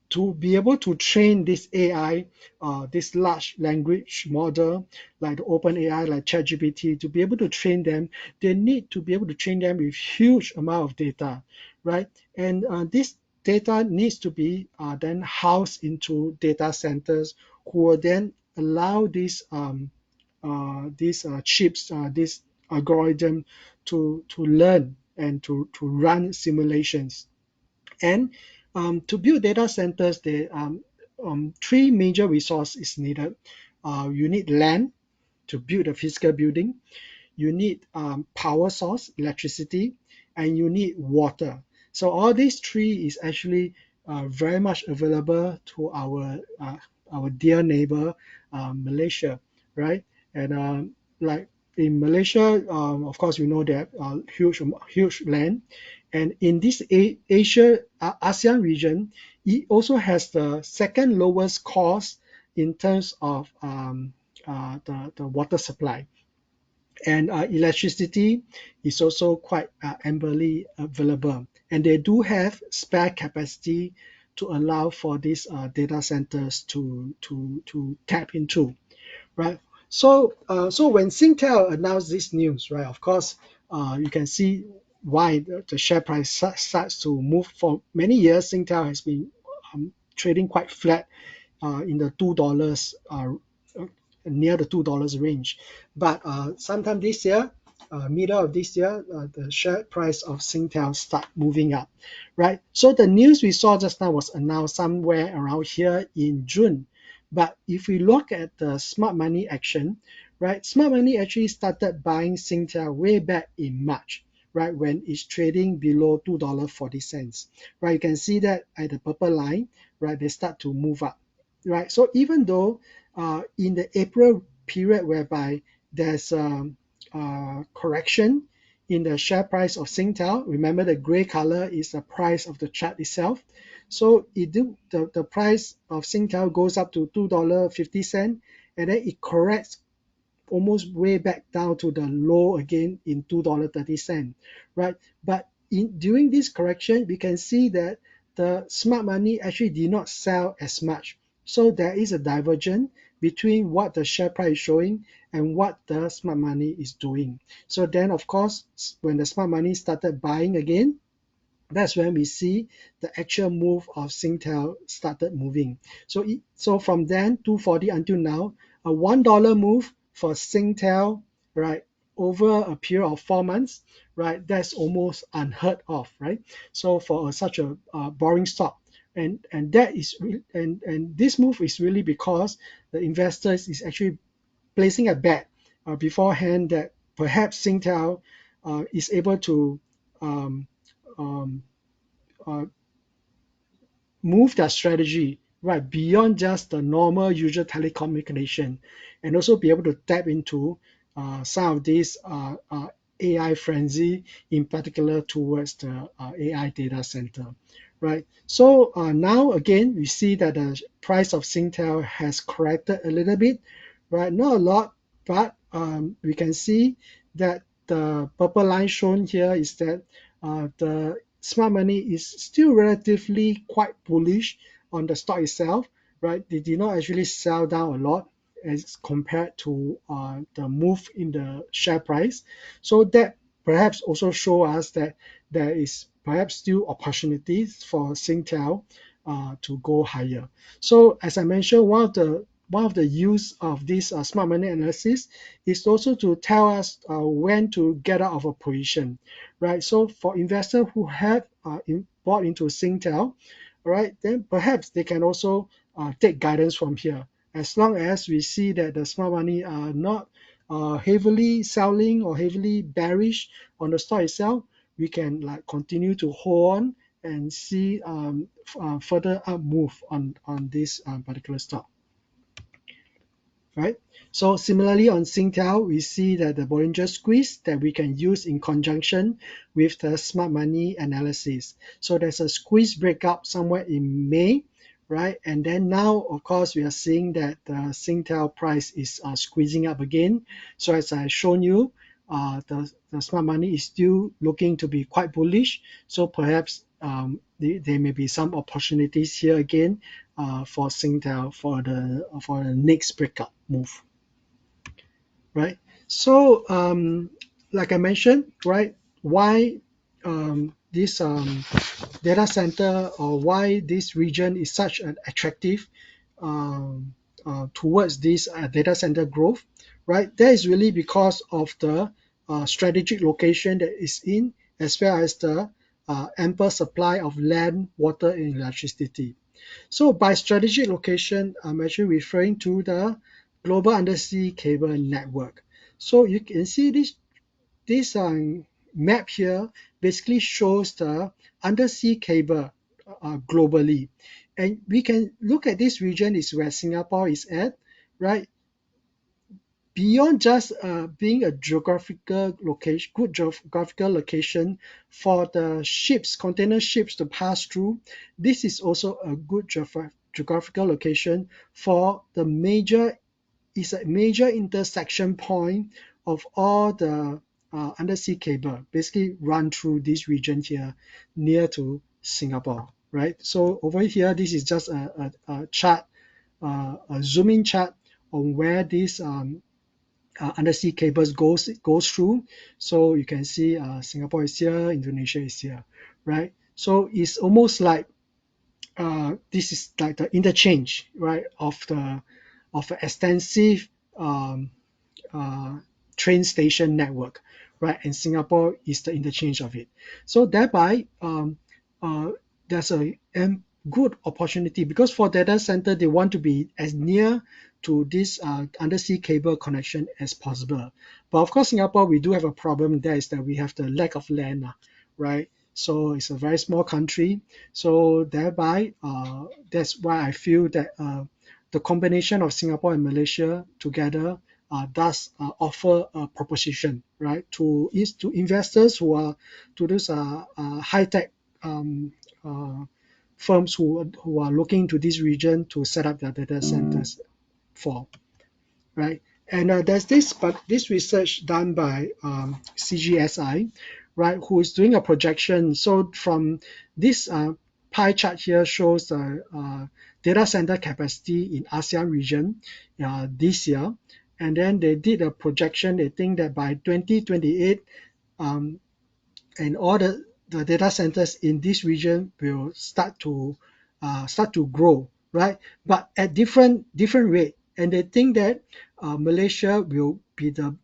A: to be able to train this AI, this large language model like the OpenAI, like ChatGPT, to be able to train them, they need to be able to train them with huge amount of data, right? And this data needs to be then housed into data centers, who will then allow these chips, this algorithm to learn and to run simulations. And to build data centers, three major resources is needed. You need land to build a physical building. You need power source, electricity, and you need water. So all these three is actually very much available to our dear neighbor Malaysia, right? And like in Malaysia, of course, we know that huge land, and in this Asia ASEAN region, it also has the second lowest cost in terms of the water supply. And electricity is also quite amply available, and they do have spare capacity to allow for these data centers to tap into, right? So when Singtel announced this news, right, of course, you can see why the share price starts to move. For many years, Singtel has been trading quite flat in the $2 near the $2 range. But sometime this year, middle of this year, the share price of Singtel start moving up, right? So the news we saw just now was announced somewhere around here in June. But if we look at the smart money action, right, smart money actually started buying Singtel way back in March, right, when it's trading below $2.40, right? You can see that at the purple line, right, they start to move up, right? So even though in the April period whereby there's correction in the share price of Singtel. Remember, the gray color is the price of the chart itself. So the price of Singtel goes up to $2.50, and then it corrects almost way back down to the low again in $2.30, right? But during this correction, we can see that the smart money actually did not sell as much. So there is a divergence between what the share price is showing and what the smart money is doing. So then, of course, when the smart money started buying again, that's when we see the actual move of Singtel started moving. So from then 240 until now, a $1 move for Singtel, right, over a period of 4 months, right, that's almost unheard of, right? So for such a boring stock, and that is and this move is really because the investors is actually placing a bet beforehand that perhaps Singtel is able to um, um, uh, move their strategy right beyond just the normal usual telecommunication, and also be able to tap into some of these AI frenzy, in particular towards the AI data center, right? So now again, we see that the price of Singtel has corrected a little bit, right? Not a lot, but we can see that the purple line shown here is that the smart money is still relatively quite bullish on the stock itself, right? They did not actually sell down a lot as compared to the move in the share price. So that perhaps also show us that there is perhaps still opportunities for Singtel to go higher. So as I mentioned, one of the one of the use of this smart money analysis is also to tell us when to get out of a position, right? So for investors who have bought into Singtel, right, then perhaps they can also take guidance from here. As long as we see that the smart money are not heavily selling or heavily bearish on the stock itself, we can like continue to hold on and see further up move on this particular stock, right? So similarly on Singtel, we see that the Bollinger Squeeze that we can use in conjunction with the smart money analysis. So there's a squeeze breakup somewhere in May, right? And then now, of course, we are seeing that the Singtel price is squeezing up again. So as I shown you, the smart money is still looking to be quite bullish. So perhaps there may be some opportunities here again for Singtel for the next breakup move, right? So like I mentioned, right, why this data center or why this region is such an attractive towards this data center growth, right? That is really because of the strategic location that is in, as well as the ample supply of land, water, and electricity. So by strategic location, I'm actually referring to the global undersea cable network. So you can see this map here basically shows the undersea cable globally. And we can look at this region is where Singapore is at, right? Beyond just being a geographical location, good geographical location for the ships, container ships to pass through, this is also a good geographical location for the major, is a major intersection point of all the undersea cable, basically run through this region here near to Singapore, right? So over here, this is just a chart, a zoom-in chart on where this undersea cables goes through. So you can see Singapore is here, Indonesia is here, right? So it's almost like this is like the interchange, right, of an extensive um, uh, train station network, right? And Singapore is the interchange of it. So thereby, uh, there's a good opportunity because for data center they want to be as near to this undersea cable connection as possible. But of course, Singapore we do have a problem. There is that we have the lack of land, right? So it's a very small country. So thereby, that's why I feel that the combination of Singapore and Malaysia together does offer a proposition, right, to investors to those high tech firms who are looking to this region to set up their data centers for, right? And there's this research done by CGSI, right, who is doing a projection. So from this pie chart here shows the data center capacity in ASEAN region this year, and then they did a projection. They think that by 2028, um, and all the data centers in this region will start to grow, right? But at different rate, and they think that Malaysia will be the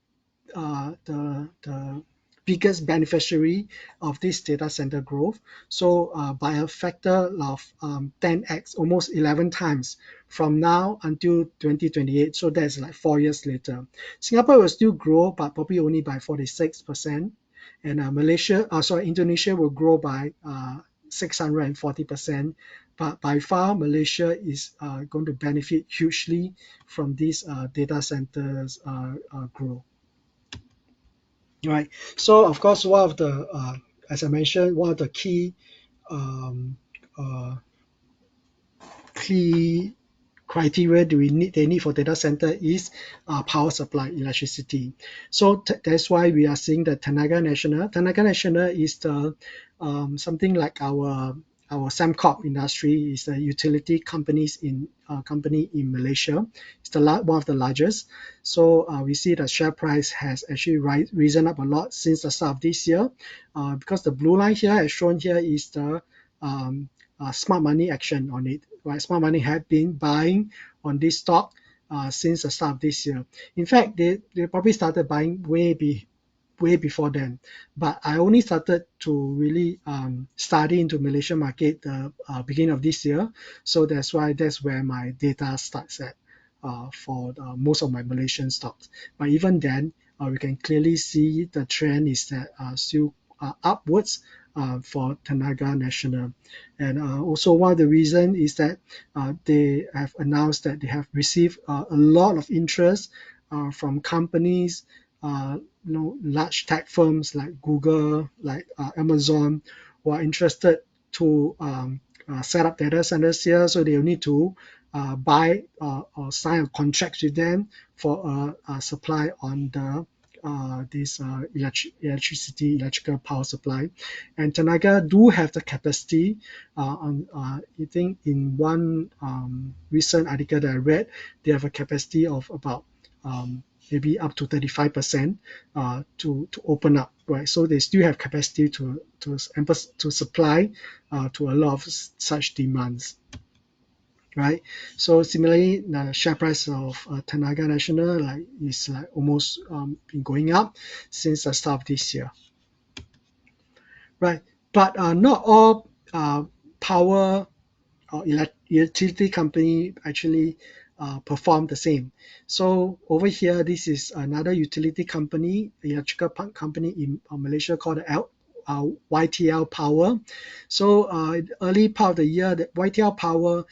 A: biggest beneficiary of this data center growth. So by a factor of 10x, almost 11 times from now until 2028. So that's like 4 years later. Singapore will still grow, but probably only by 46%. And Indonesia will grow by 640%. But by far, Malaysia is going to benefit hugely from these data centers growth. Right. So of course, one of the, as I mentioned, one of the um, uh, key criteria they need for data center is power supply, electricity. So that's why we are seeing the Tenaga Nasional. Tenaga Nasional is the something like our Sembcorp industry, is a utility company in Malaysia. It's one of the largest. So we see the share price has actually risen up a lot since the start of this year, because the blue line here, as shown here, is the smart money action on it. Right, smart money had been buying on this stock since the start of this year. In fact, they probably started buying way before then. But I only started to really study into Malaysian market the beginning of this year. So that's where my data starts at for most of my Malaysian stocks. But even then, we can clearly see the trend is that still upwards for Tenaga Nasional. And also one of the reasons is that they have announced that they have received a lot of interest from companies, large tech firms like Google, like Amazon, who are interested to set up data centers here. So they will need to buy or sign a contract with them for a supply on the this electrical power supply. And Tenaga do have the capacity. I think in one recent article that I read, they have a capacity of about maybe up to 35% to open up, right? So they still have capacity to supply to a lot of such demands, right? So similarly, the share price of Tenaga Nasional is almost been going up since the start of this year, right? But not all power or utility company actually perform the same. So over here, this is another utility company, electrical company in Malaysia called YTL Power. So early part of the year, the YTL Power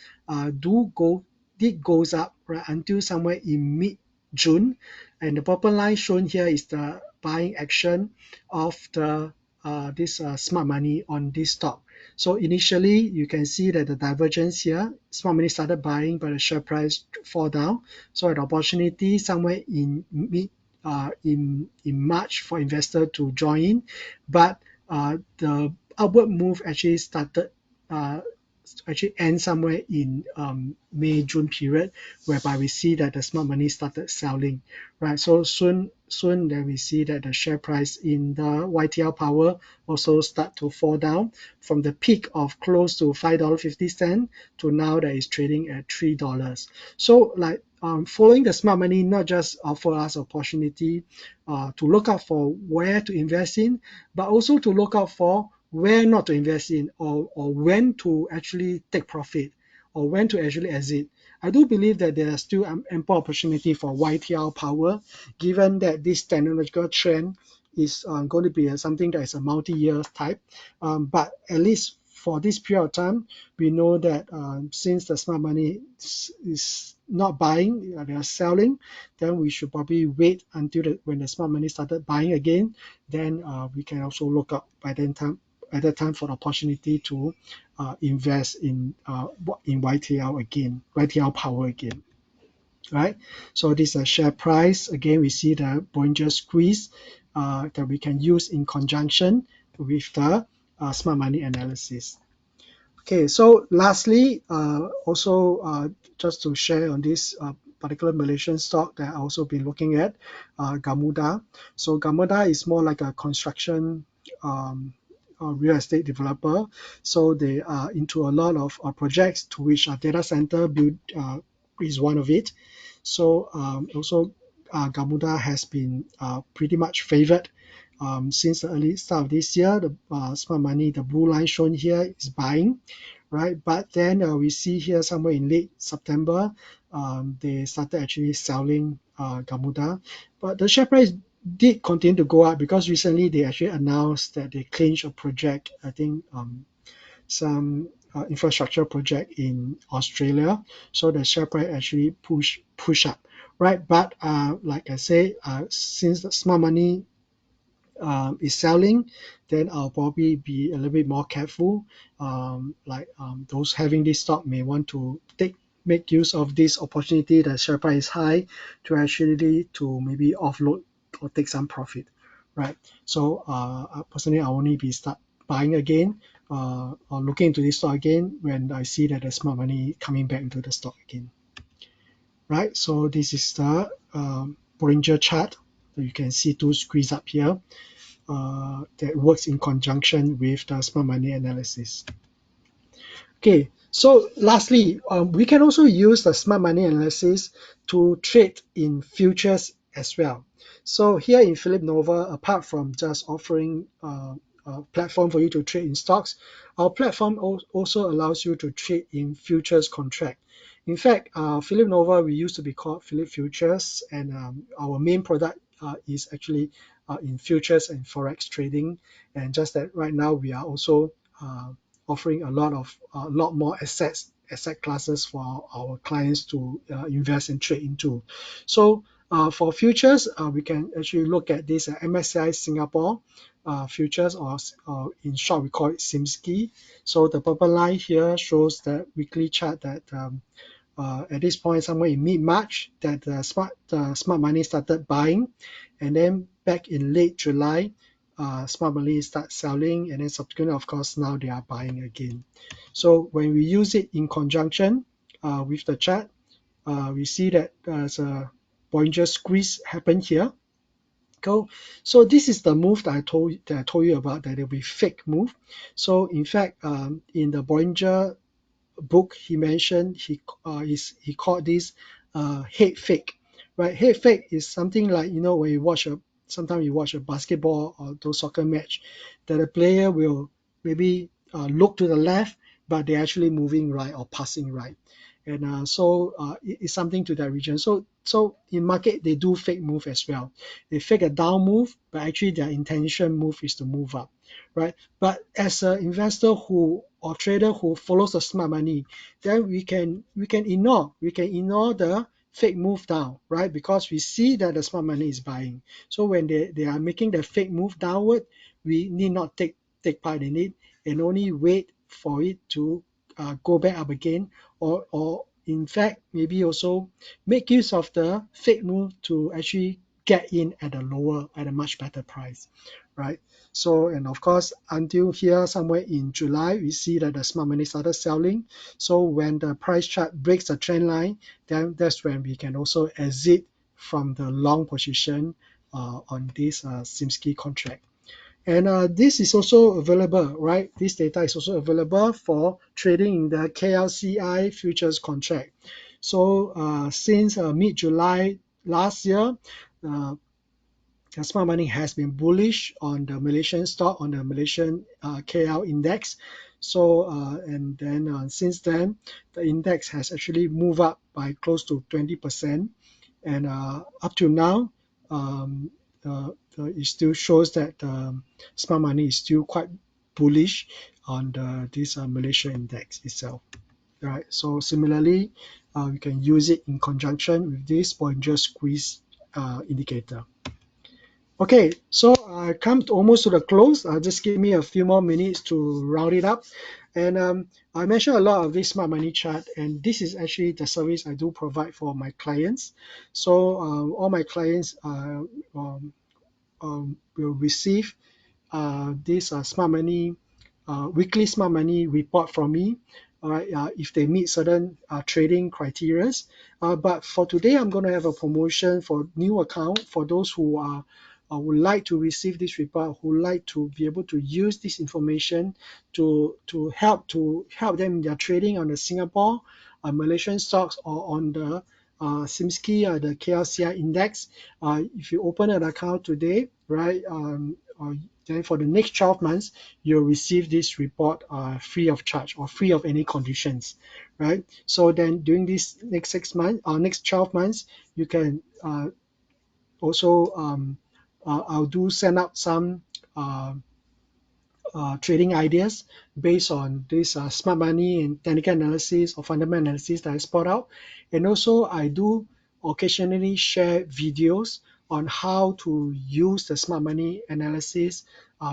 A: did goes up right until somewhere in mid June, and the purple line shown here is the buying action of the this smart money on this stock. So initially, you can see that the divergence here, smart money started buying, but the share price fall down. So an opportunity somewhere in March for investor to join in, but the upward move actually started actually end somewhere in May June period, whereby we see that the smart money started selling, right? So soon then we see that the share price in the YTL Power also start to fall down from the peak of close to $5.50 to now that is trading at $3. So following the smart money not just offer us opportunity to look out for where to invest in, but also to look out for where not to invest in, or when to actually take profit, or when to actually exit. I do believe that there are still ample opportunity for YTL Power, given that this technological trend is going to be something that is a multi-year type. But at least for this period of time, we know that since the smart money is not buying, they are selling, then we should probably wait until when the smart money started buying again. Then we can also look up by then time at that time for the opportunity to invest in YTL Power again, right? So this is a share price. Again, we see the Bollinger Squeeze that we can use in conjunction with the smart money analysis. Okay, so lastly, just to share on this particular Malaysian stock that I also been looking at, Gamuda. So Gamuda is more like a construction real estate developer. So they are into a lot of projects, to which a data center build is one of it. So also Gamuda has been pretty much favored since the early start of this year. The smart money, the blue line shown here, is buying, right? But then we see here somewhere in late September, they started actually selling Gamuda. But the share price did continue to go up because recently they actually announced that they clinched a project, I think some infrastructure project in Australia. So the share price actually push up, right? But like I say, since the smart money is selling, then I'll probably be a little bit more careful. Those having this stock may want to make use of this opportunity that share price is high to actually to maybe offload or take some profit, right? So personally, I only be start buying again or looking into this stock again when I see that there's smart money coming back into the stock again, right? So this is the Bollinger chart. You can see two squeeze up here that works in conjunction with the smart money analysis. Okay, So lastly, we can also use the smart money analysis to trade in futures as well. So here in Philip Nova, apart from just offering a platform for you to trade in stocks, our platform also allows you to trade in futures contract. In fact, Philip Nova, we used to be called Philip Futures, and our main product is actually in futures and forex trading. And just that right now we are also offering a lot more asset classes for our clients to invest and trade into. So for futures, we can actually look at this MSCI Singapore futures, or in short we call it SIMSKI. So the purple line here shows the weekly chart that at this point somewhere in mid-March that smart money started buying, and then back in late July smart money start selling, and then subsequently of course now they are buying again. So when we use it in conjunction with the chart, we see that there's a Bollinger squeeze happen here. Go. So this is the move that I told you about, that it will be fake move. So in fact, in the Bollinger book he mentioned, he called this head fake, right? Head fake is something like, when you watch a sometimes you watch a basketball or those soccer match, that a player will maybe look to the left, but they're actually moving right or passing right. And it's something to that region. So in market they do fake move as well. They fake a down move, but actually their intention move is to move up, right? But as an investor who or trader who follows the smart money, then we can ignore the fake move down, right? Because we see that the smart money is buying. So when they are making the fake move downward, we need not take part in it, and only wait for it to go back up again, or in fact maybe also make use of the fake move to actually get in at a much better price, right? So, and of course, until here, somewhere in July, we see that the smart money started selling. So when the price chart breaks the trend line, then that's when we can also exit from the long position on this SIMSKI contract. And this is also available, right? This data is also available for trading in the KLCI futures contract. So since mid-July last year, uh, the smart money has been bullish on the Malaysian stock, on the Malaysian KL index. So and then since then, the index has actually moved up by close to 20%, and up to now, um, it still shows that smart money is still quite bullish on this Malaysia index itself. Right. So similarly, we can use it in conjunction with this Bollinger squeeze indicator. Okay, so I come to almost to the close. Just give me a few more minutes to round it up. And I mentioned a lot of this smart money chart, and this is actually the service I do provide for my clients. So all my clients will receive this smart money weekly smart money report from me, all right, if they meet certain trading criteria. But for today, I'm going to have a promotion for new account for those who are would like to receive this report, who like to be able to use this information to help them in their trading on the Singapore, Malaysian stocks, or on the SIMSKI, the KLCI index. If you open an account today, right, then for the next 12 months, you'll receive this report free of charge or free of any conditions, right? So then during this next 6 months or next 12 months, you can also I'll do send out some uh, trading ideas based on this smart money and technical analysis or fundamental analysis that I spot out. And also I do occasionally share videos on how to use the smart money analysis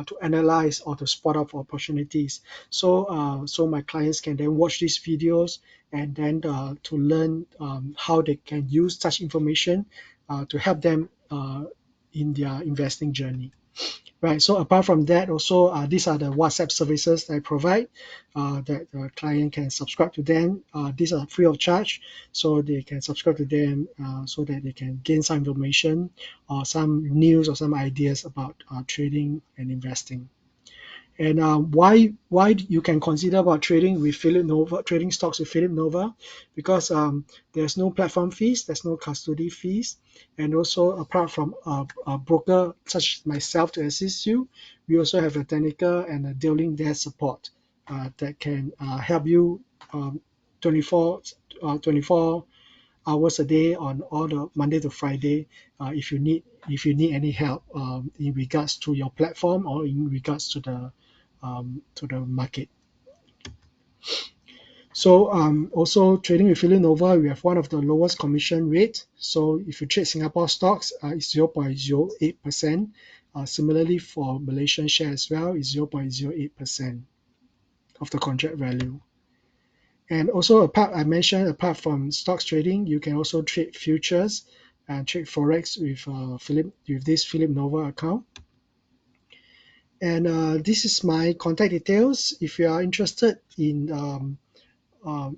A: to analyze or to spot out for opportunities. So my clients can then watch these videos and then to learn how they can use such information to help them in their investing journey. Right. So apart from that, also these are the WhatsApp services that I provide that the client can subscribe to them. These are free of charge, so they can subscribe to them so that they can gain some information or some news or some ideas about trading and investing. And why you can consider about trading with Philip Nova, trading stocks with Philip Nova, because there's no platform fees, there's no custody fees, and also apart from a broker such as myself to assist you, we also have a technical and a dealing desk support that can help you um, 24 24 hours a day on all the Monday to Friday if you need any help in regards to your platform or in regards to the market. So also trading with Villanova, we have one of the lowest commission rate. So if you trade Singapore stocks, it's 0.08%. Similarly for Malaysian share as well, it's 0.08% of the contract value. And also I mentioned apart from stocks trading, you can also trade futures and trade forex with this Philip Nova account. And this is my contact details. If you are interested in um,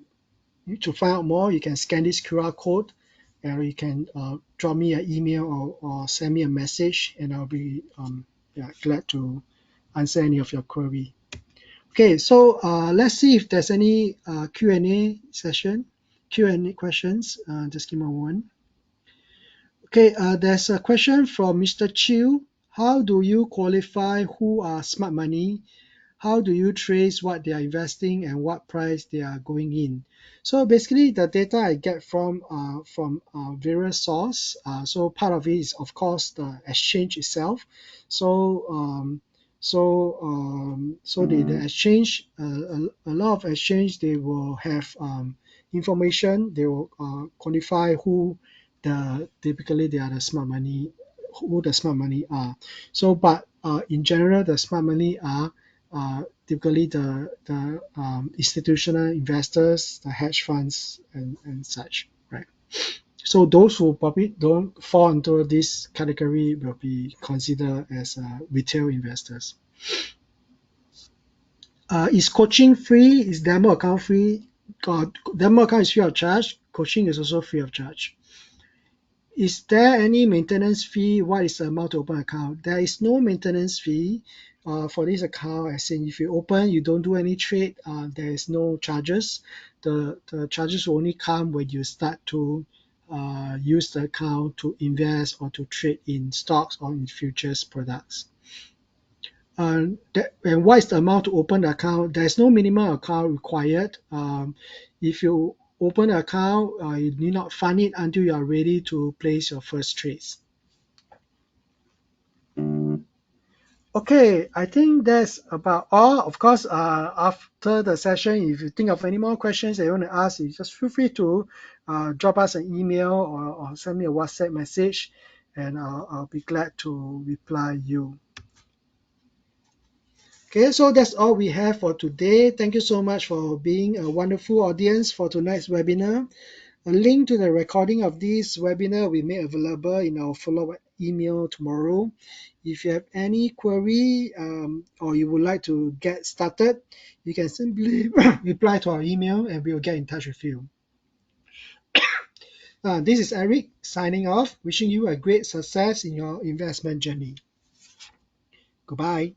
A: to find out more, you can scan this QR code, or you can drop me an email or send me a message, and I'll be glad to answer any of your query. Okay, so let's see if there's any Q&A session, Q&A questions. Just give me a moment. Okay, there's a question from Mr. Chiu. How do you qualify who are smart money? How do you trace what they are investing and what price they are going in? So basically, the data I get from various sources. So part of it is, of course, the exchange itself. So the exchange, a lot of exchange, they will have information. They will qualify who typically they are the smart money, who the smart money are. So, but in general, the smart money are typically the institutional investors, the hedge funds, and such, right? So those who probably don't fall into this category will be considered as retail investors. Is coaching free? Is demo account free? Demo account is free of charge. Coaching is also free of charge. Is there any maintenance fee? What is the amount to open account? There is no maintenance fee for this account. As in, if you open, you don't do any trade, there is no charges. The charges will only come when you start to use the account to invest or to trade in stocks or in futures products. And what is the amount to open the account? There is no minimum account required. If you open an account, you need not fund it until you are ready to place your first trades. Okay, I think that's about all. Of course, after the session, if you think of any more questions that you want to ask, you just feel free to drop us an email or send me a WhatsApp message, and I'll be glad to reply you. Okay, so that's all we have for today. Thank you so much for being a wonderful audience for tonight's webinar. A link to the recording of this webinar will be made available in our follow-up email tomorrow. If you have any query or you would like to get started, you can simply reply to our email and we will get in touch with you. This is Eric signing off, wishing you a great success in your investment journey. Goodbye.